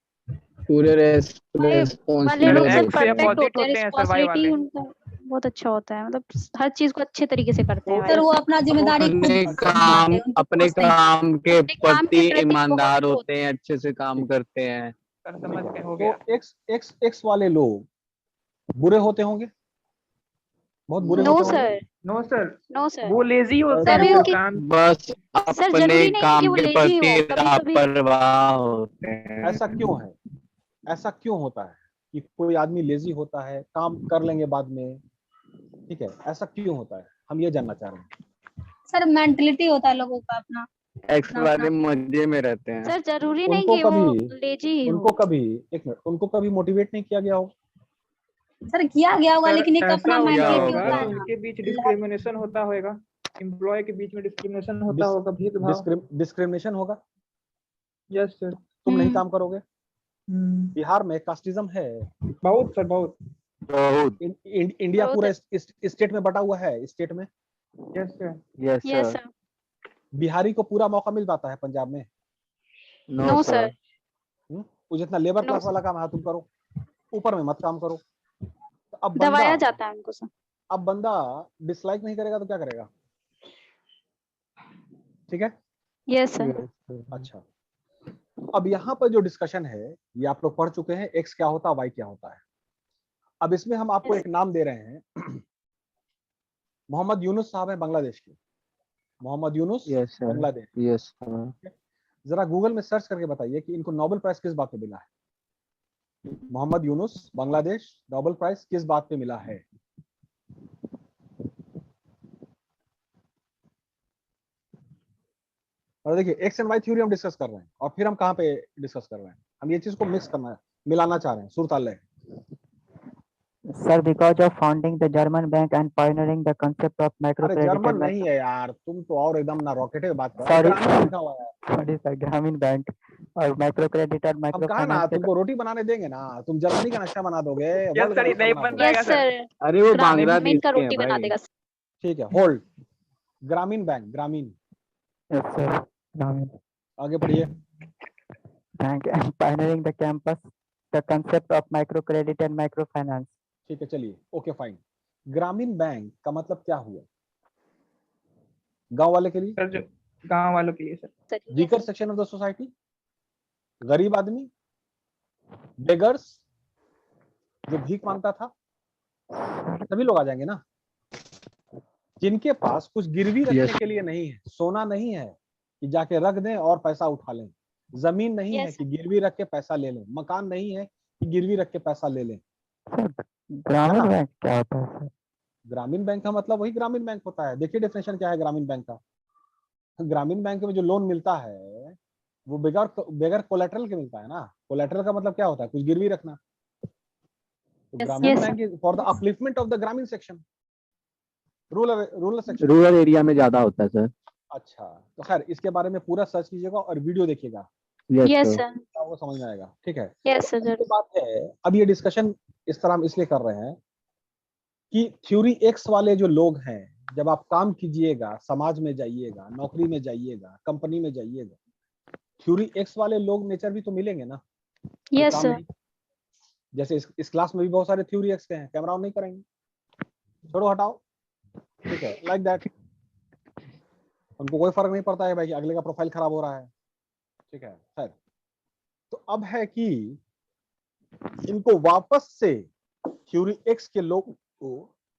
D: पूरे
C: वाले
D: responsible
C: लोग सर
B: X से
C: परफेक्ट
B: opposite
C: होते हैं,
B: होते हैं सर वाई
C: रिस्पॉन्सिबिलिटी
B: वाले।
C: उनका बहुत अच्छा होता है, मतलब हर चीज को अच्छे तरीके से करते हैं।
F: सर वो अपना जिम्मेदारी खुद
D: अपने
F: समझते हैं, उनको
D: अपने
F: कुछ नहीं
D: काम के
C: अपने काम के
D: प्रति
C: प्रति
D: ईमानदार
C: बहुत
D: होते हैं, अच्छे से काम करते हैं।
B: सर समझ गए, हो गया।
A: तो एक्स वाले लोग बुरे होते होंगे, बहुत बुरे
C: नो
A: होते होंगे।
C: Sir,
B: no sir,
C: no sir.
B: वो लेजी होते
C: सर
B: हैं,
C: वो
B: वो
C: कि-
B: काम।
D: बस
C: सर
D: अपने
C: जरूरी नहीं कि
D: काम
C: वो
D: के
C: लेजी
D: प्रति
C: हो, कभी कभी
D: लापरवाह होते हैं।
A: ऐसा क्यों है? ऐसा क्यों होता है कि कोई आदमी लेजी होता है, काम कर लेंगे बाद में, ठीक है, ऐसा क्यों होता है, हम ये जानना चाह रहे हैं।
F: सर मेंटलिटी होता है लोगों का अपना।
D: एक्स वाले मजे में रहते हैं।
C: सर जरूरी नहीं
A: उनको
C: कि वो
A: कभी
C: लेजी ही
A: उनको
C: हो।
A: कभी एक मिनट, उनको कभी मोटिवेट नहीं किया गया हो?
F: सर किया गया होगा,
B: सर
F: लेकिन एक
B: ऐसा
F: अपना
B: होता
F: मेंटलिटी
B: होगा
F: होता
B: कि
F: है ना।
B: उनके बीच डिस्क्रिमिनेशन होता होगा, एम्प्लॉय के बीच में डिस्क्रिमिनेशन होता होगा, भेदभाव।
A: डिस्क्रिमिनेशन होगा,
B: यस सर।
A: तुम नहीं काम करोगे।
B: हम्म,
A: बिहार में कास्टिज्म है,
B: बहुत सर, बहुत।
D: बहुत।
A: इंडिया
C: बहुत।
A: पूरा स्टेट में बटा हुआ है, स्टेट में।
B: Yes sir.
D: Yes
C: Yes,
D: sir.
C: sir.
A: Bihari को पूरा मौका मिल पाता है पंजाब में?
D: No
C: No,
D: sir.
C: sir.
A: वो जितना लेबर
C: No,
A: क्लास वाला काम है तुम करो, ऊपर में मत काम करो। तो अब
C: दबाया
A: बंदा
C: जाता है उनको सर।
A: अब बंदा डिसलाइक नहीं करेगा तो क्या करेगा? ठीक है,
C: Yes, sir.
A: अच्छा। अब यहाँ पर जो डिस्कशन है ये आप लोग पढ़ चुके हैं, एक्स क्या होता है, वाई क्या होता है। अब इसमें हम आपको
C: Yes.
A: एक नाम दे रहे हैं। मोहम्मद यूनुस साहब है बांग्लादेश के, Mohammad Yunus
D: yes sir.
A: Bangladesh.
D: Yes sir.
A: जरा गूगल में सर्च करके बताइए कि इनको नोबेल प्राइज किस बात पे मिला है। मोहम्मद यूनुस बांग्लादेश, नोबेल प्राइज किस बात पे मिला है? और देखिए एक्स एंड वाई थ्योरी हम डिस्कस कर रहे हैं और फिर हम कहाँ पे डिस्कस कर रहे हैं, हम ये चीज को मिक्स करना है, मिलाना चाह रहे हैं, सुरताल।
E: Sir, because of founding the German bank and pioneering the concept of
A: अरे
E: microcredit
A: जर्मन
E: and
A: नहीं है यार, तुम तो और एकदम ना रॉकेट में बात करो,
E: Sorry.
A: ग्रामीण लिखा हुआ है।
E: sorry sir, Grameen Bank और microcredit और
A: हम कहा ना
E: microfinance के
A: तुमको रोटी बनाने देंगे ना, तुम जर्मनी का नाश्ता बना दोगे,
B: यस
A: वर्ल्ड का
B: सर,
A: नाश्ता
B: नहीं
A: बना
B: बन
A: दोगे।
B: पाएगा
C: Yes,
B: सर।
C: sir.
D: अरे वो
C: ग्रामीण
D: बांग्लादेश
C: का
D: के हैं
C: रोटी बना
D: भाई।
C: देगा।
A: ठीक है, होल्ड। ग्रामीण बैंक, ग्रामीण,
E: Yes sir, Grameen
A: आगे पढ़िए।
E: Bank and pioneering the concept of microcredit and microfinance.
A: ठीक है चलिए, ओके फाइन। ग्रामीण बैंक का मतलब क्या हुआ? गांव वाले के लिए,
B: सर जो गांव वालों के लिए sir.
C: Sir, yes,
A: weaker
C: sir.
A: Section of the society, गरीब आदमी, बेगर्स, जो भीख मांगता था, सभी लोग आ जाएंगे ना। जिनके पास कुछ गिरवी रखने
D: Yes.
A: के लिए नहीं है, सोना नहीं है कि जाके रख दें और पैसा उठा लें, जमीन नहीं है
C: Yes,
A: कि गिरवी रख के पैसा ले लें, मकान नहीं है कि गिरवी रख के पैसा ले लें।
E: ग्रामीण
A: ना?
E: बैंक क्या होता है सर?
A: ग्रामीण बैंक का मतलब वही ग्रामीण बैंक होता है। देखिए डेफिनेशन क्या है ग्रामीण बैंक का। ग्रामीण बैंक में जो लोन मिलता है वो बेगर कोलेटरल के मिलता है ना। कोलेटरल का मतलब क्या होता है? कुछ गिरवी रखना। तो
C: Yes,
A: Grameen
C: yes,
A: bank for the upliftment of the ग्रामीण section, rural section.
D: Rural area में ज्यादा होता है सर।
A: अच्छा, तो खैर इसके बारे में पूरा सर्च कीजिएगा और वीडियो देखिएगा,
D: यस
C: yes,
D: सर।
C: sir.
A: वो समझ में आएगा। ठीक है,
C: Yes, sir.
A: ये बात है। अब ये डिस्कशन इस तरह हम इसलिए कर रहे हैं कि थ्योरी एक्स वाले जो लोग हैं, जब आप काम कीजिएगा, समाज में जाइएगा, नौकरी में जाइएगा, कंपनी में जाइएगा, थ्योरी एक्स वाले लोग नेचर भी तो मिलेंगे ना। कोई
C: Yes,
A: काम
C: sir.
A: नहीं, जैसे इस क्लास में भी बहुत सारे थ्योरी एक्स के हैं, कैमरा ऑन नहीं करेंगे, छोड़ो हटाओ, ठीक है, लाइक दैट। उनको कोई फर्क नहीं पड़ता है भाई कि अगले का प्रोफाइल खराब हो रहा है, ठीक है। खैर, तो अब है कि इनको वापस से थ्योरी एक्स के लोग को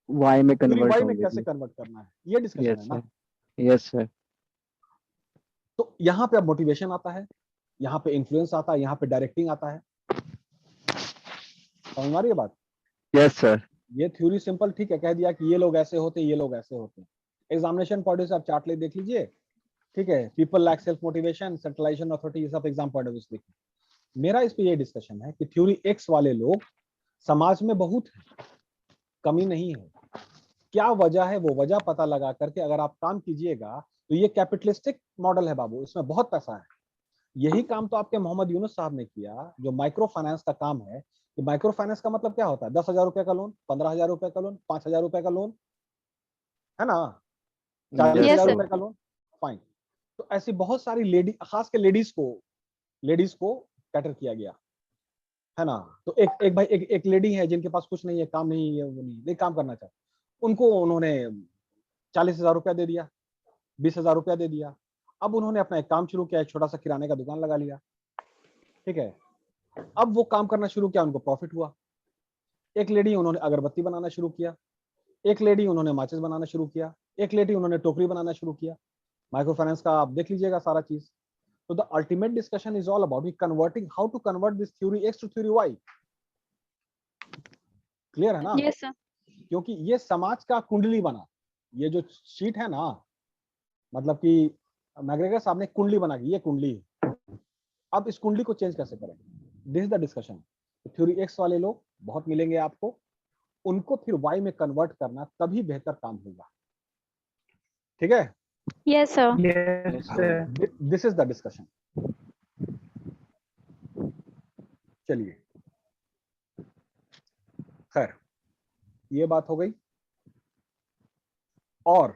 D: वाई में
A: थ्योरी
D: कन्वर्ट
A: वाई में
D: होंगे।
A: कैसे कन्वर्ट करना है, ये डिस्कशन
D: यस
A: है ना।
D: सर। Yes sir.
A: तो यहाँ पे अब मोटिवेशन आता है, यहाँ पे इन्फ्लुएंस आता है, यहाँ पे डायरेक्टिंग आता है। समझ आ रही है बात?
D: Yes sir.
A: ये थ्योरी सिंपल ठीक है, कह दिया कि ये लोग ऐसे होते, ये लोग ऐसे होते। एग्जामिनेशन पॉइंट से आप चार्ट ले देख लीजिए, ठीक है। People lack self motivation, centralization authority, ये सब एग्जाम पॉइंट ऑफ व्यू। मेरा इस पे ये डिस्कशन है कि थ्योरी एक्स वाले लोग समाज में बहुत है, कमी नहीं है। क्या वजह है, वो वजह पता लगा करके अगर आप काम कीजिएगा तो ये कैपिटलिस्टिक मॉडल है बाबू, इसमें बहुत पैसा है। यही काम तो आपके मोहम्मद यूनुस साहब ने किया, जो माइक्रो फाइनेंस का काम है। कि माइक्रो फाइनेंस का मतलब क्या होता है? 10,000 रुपए का लोन, 15,000 रुपए का लोन, 5,000 रुपए का लोन, है ना, 40,000
C: Yes, sir.
A: रुपए का लोन। फाइन। तो ऐसी बहुत सारी लेडी, खास के लेडीज को कैटर किया गया, है ना। तो एक भाई, एक लेडी है जिनके पास कुछ नहीं है, काम नहीं है, वो नहीं काम करना चाहते, उनको उन्होंने 40,000 रुपया दे दिया, 20,000 रुपया दे दिया। अब उन्होंने अपना एक काम शुरू किया, एक छोटा सा किराने का दुकान लगा लिया, ठीक है। अब वो काम करना शुरू किया, उनको प्रॉफिट हुआ। एक लेडी उन्होंने अगरबत्ती बनाना शुरू किया, एक लेडी उन्होंने माचिस बनाना शुरू किया, एक लेडी उन्होंने टोकरी बनाना शुरू किया। माइक्रो फाइनेंस का आप देख लीजिएगा सारा चीज। तो the ultimate discussion is all about converting, how to convert this theory X to theory Y. Clear है ना?
C: Yes, sir.
A: क्योंकि ये समाज का कुंडली बना, ये जो शीट है ना, मतलब कि मैग्रेगर साहब ने कुंडली बना की, ये कुंडली है। अब इस कुंडली को चेंज कैसे करें, this is the discussion. Theory x वाले लोग बहुत मिलेंगे आपको, उनको फिर वाई में कन्वर्ट करना, तभी बेहतर काम होगा। ठीक है,
C: Yes, sir.
B: Yes sir.
A: This is the discussion. चलिए, खैर ये बात हो गई। और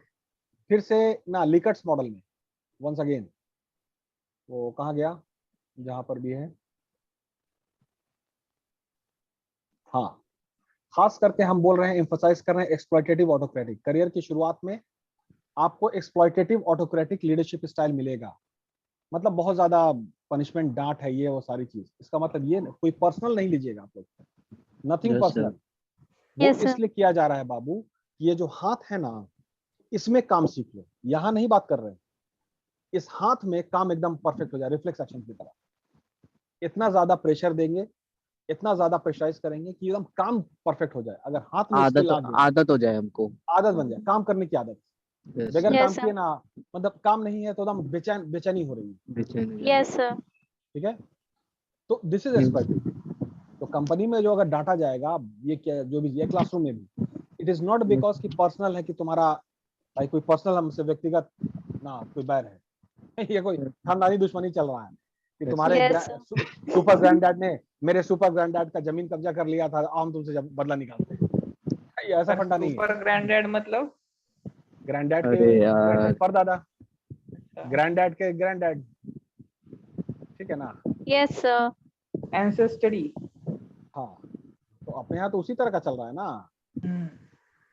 A: फिर से ना लिकर्ट्स मॉडल में वंस अगेन, वो कहाँ गया, जहां पर भी है, हाँ, खास करके हम बोल रहे हैं, एम्फसाइज कर रहे हैं एक्सप्लॉयटेटिव ऑटोक्रेटिक। करियर की शुरुआत में आपको एक्सप्लॉयटेटिव ऑटोक्रेटिक लीडरशिप स्टाइल मिलेगा, मतलब बहुत ज्यादा पनिशमेंट, डांट है, ये वो सारी चीज। इसका मतलब ये कोई पर्सनल नहीं लीजिएगा आप लोग, नथिंग
D: Yes,
A: पर्सनल।
D: sir.
A: वो
C: Yes, sir.
A: इसलिए किया जा रहा है बाबू, ये जो हाथ है ना, इसमें काम सीख लो, यहाँ नहीं बात कर रहे हैं। इस हाथ में काम एकदम परफेक्ट हो जाए, रिफ्लेक्स एक्शन की तरह। इतना ज्यादा प्रेशर देंगे, इतना ज्यादा प्रेशराइज करेंगे कि एकदम काम परफेक्ट हो जाए। अगर हाथ में
D: आदत
A: स्किल आ गई,
D: आदत हो जाए हमको।
A: आदत बन जाए, काम करने की आदत।
D: Yes,
A: बगैर
C: Yes,
A: काम
C: sir.
A: किए ना, मतलब काम नहीं है तो एकदम बेचैनी हो रही है,
D: बेचैन हो जाए।
C: Yes, sir.
A: ठीक है। तो दिस इज
D: Yes.
A: एक्सपर्टिव। तो कंपनी में जो अगर डांटा जाएगा, ये क्या, जो भी ये क्लासरूम में भी, इट इज नॉट बिकॉज कि पर्सनल है, कि तुम्हारा भाई कोई पर्सनल हमसे व्यक्तिगत ना कोई बैर है ये कोई खानदानी दुश्मनी चल रहा है कि तुम्हारे
C: Yes,
A: सुपर ग्रैंडडैड ने मेरे सुपर ग्रैंडडैड का जमीन कब्जा कर लिया था, हम तुमसे बदला निकालते हैं। ये ऐसा फंडा नहीं है।
B: सुपर ग्रैंडेड मतलब
A: ग्रैंडडैड
D: अरे
A: के
D: यार।
A: परदादा, ग्रैंडडैड के ग्रैंडडैड, ठीक है ना।
C: yes, sir.
B: एंसेस्टरी।
A: हाँ, तो अपने यहाँ तो उसी तरह का चल रहा है ना,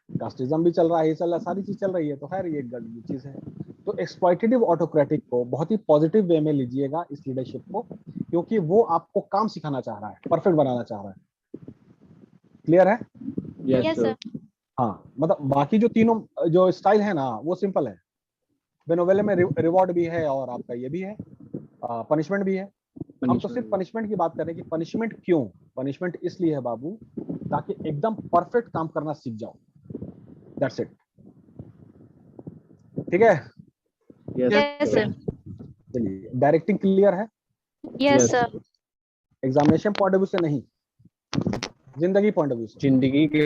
A: कास्टिज्म भी चल रहा है, ये चल रहा, सारी चीज चल रही है। तो खैर ये चीज है। तो एक्सप्लॉयटेटिव ऑटोक्रेटिक को बहुत ही पॉजिटिव वे में लीजिएगा, इस लीडरशिप को, क्योंकि वो आपको काम सिखाना चाह रहा है, परफेक्ट बनाना चाह रहा है। क्लियर है?
D: Yes,
C: Yes,
D: sir.
C: sir.
A: हाँ, मतलब बाकी जो तीनों जो स्टाइल है ना, वो सिंपल है। बेनोवेले में रिवॉर्ड भी है और आपका ये भी है, पनिशमेंट भी है। हम तो सिर्फ पनिशमेंट की बात कर रहे हैं कि पनिशमेंट क्यों। पनिशमेंट इसलिए है बाबू, ताकि एकदम परफेक्ट काम करना सीख जाओ, दैट्स इट। ठीक है,
D: Yes,
C: Yes, sir.
A: चलिए। डायरेक्टिंग क्लियर है?
C: Yes,
D: Yes.
C: sir.
A: Examination point of view से नहीं, जिंदगी पॉइंट ऑफ व्यू से।
D: जिंदगी के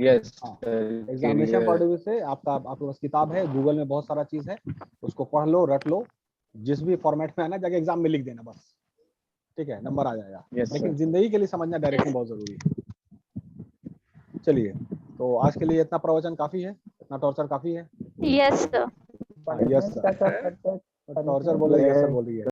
D: यस
A: हाँ, एग्जामिनेशन पॉइंट ऑफ व्यू से आपके पास किताब है, गूगल में बहुत सारा चीज है, उसको पढ़ लो, रट लो, जिस भी फॉर्मेट में है ना, जाके एग्जाम में लिख देना बस, ठीक है, नंबर आ जाएगा।
D: Yes,
A: लेकिन
D: sir.
A: जिंदगी के लिए समझना डायरेक्टिंग बहुत जरूरी है। चलिए, तो आज के लिए इतना प्रवचन काफी है, इतना टॉर्चर काफी है।
C: Yes, sir.
A: Yes sir, torture बोल रही है, यस सर बोल रही है।